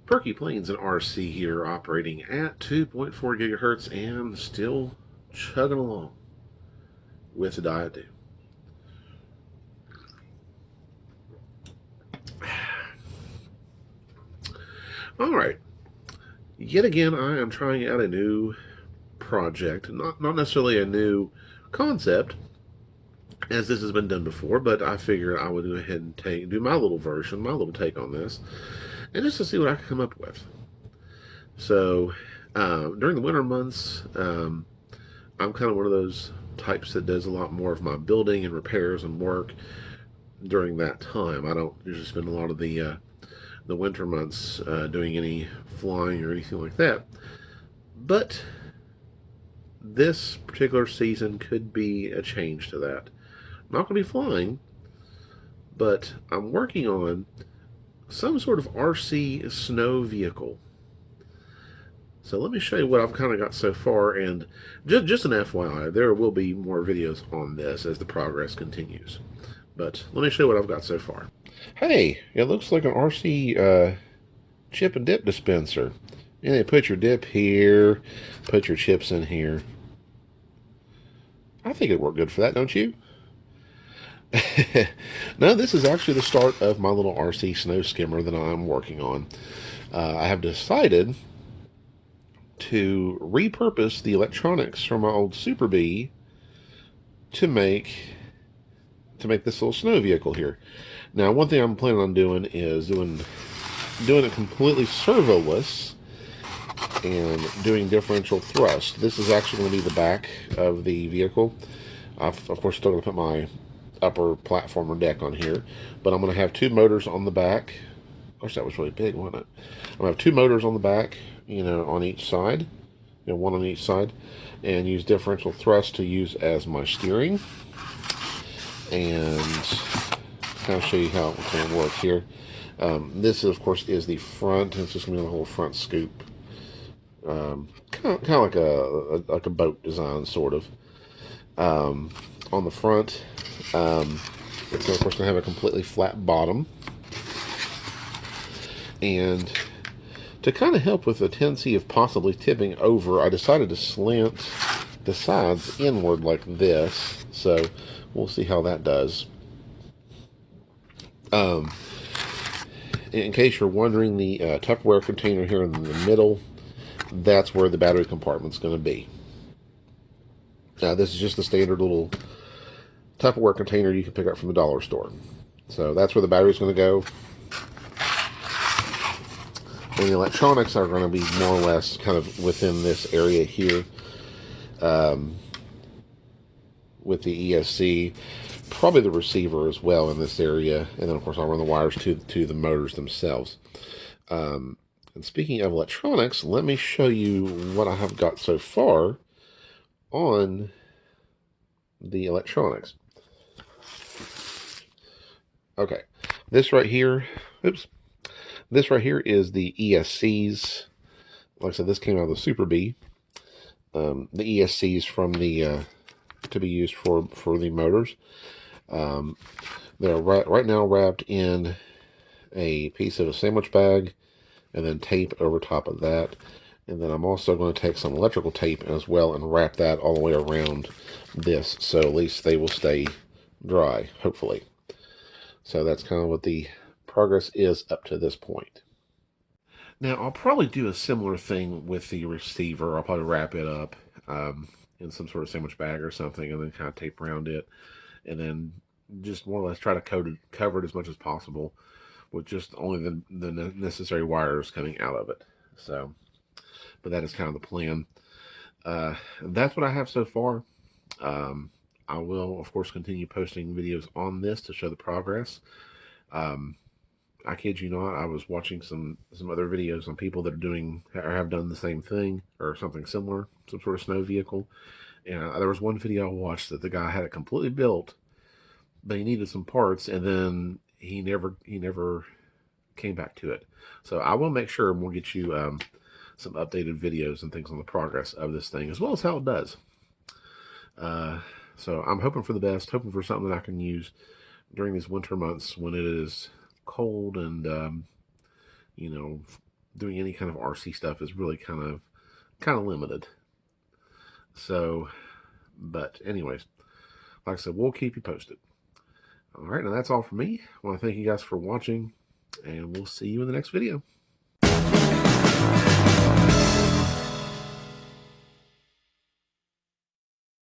Perky Plains and RC here, operating at 2.4 gigahertz and still chugging along with the Diet Do. All right, yet again, I am trying out a new project, not necessarily a new concept, as this has been done before, but I figured I would go ahead and do my little version, my little take on this, and just to see what I can come up with. So, during the winter months, I'm kind of one of those types that does a lot more of my building and repairs and work during that time. I don't usually spend a lot of the winter months doing any flying or anything like that. But this particular season could be a change to that. I'm not going to be flying, but I'm working on some sort of RC snow vehicle. So let me show you what I've kind of got so far, and just an FYI, there will be more videos on this as the progress continues. But let me show you what I've got so far. Hey, it looks like an RC chip and dip dispenser. And they put your dip here, put your chips in here. I think it'd work good for that, don't you? No, this is actually the start of my little RC snow skimmer that I'm working on. I have decided to repurpose the electronics from my old Super Bee to make this little snow vehicle here. Now, one thing I'm planning on doing is doing it completely servoless and doing differential thrust. This is actually going to be the back of the vehicle. I've, of course, still going to put my upper platform or deck on here, but I'm going to have two motors on the back. Gosh, that was really big, wasn't it? I'm going to have two motors on the back, on each side, one on each side, and use differential thrust to use as my steering. And kind of show you how it's going to work here. This, of course, is the front. It's just going to be a whole front scoop, kind of like a boat design, sort of. On the front, it's of course going to have a completely flat bottom, and to kind of help with the tendency of possibly tipping over, I decided to slant the sides inward like this. So we'll see how that does. In case you're wondering, the tupperware container here in the middle, that's where the battery compartment's going to be. Now, this is just the standard little Tupperware container you can pick up from the dollar store. So that's where the battery's going to go. And the electronics are going to be more or less kind of within this area here, with the ESC, probably the receiver as well in this area, and then of course I'll run the wires to the motors themselves. And speaking of electronics, let me show you what I have got so far on the electronics. Okay, this right here, this right here is the ESCs. Like I said, this came out of the Super Bee. The ESCs from the to be used for the motors. They're right now wrapped in a piece of a sandwich bag, and then tape over top of that. And then I'm also going to take some electrical tape as well and wrap that all the way around this, so at least they will stay dry, hopefully. So that's kind of what the progress is up to this point. Now, I'll probably do a similar thing with the receiver. I'll probably wrap it up in some sort of sandwich bag or something, and then kind of tape around it, and then just more or less try to cover it as much as possible with just only the necessary wires coming out of it. So, but that is kind of the plan. That's what I have so far. I will, of course, continue posting videos on this to show the progress. I kid you not, I was watching some other videos on people that are doing or have done the same thing or something similar, some sort of snow vehicle. And there was one video I watched that the guy had it completely built, but he needed some parts, and then he never came back to it. So I will make sure and we'll get you some updated videos and things on the progress of this thing, as well as how it does. So I'm hoping for the best, hoping for something that I can use during these winter months when it is cold and doing any kind of RC stuff is really kind of limited. So, but anyways, like I said, we'll keep you posted. All right, now that's all for me. I want to thank you guys for watching, and we'll see you in the next video.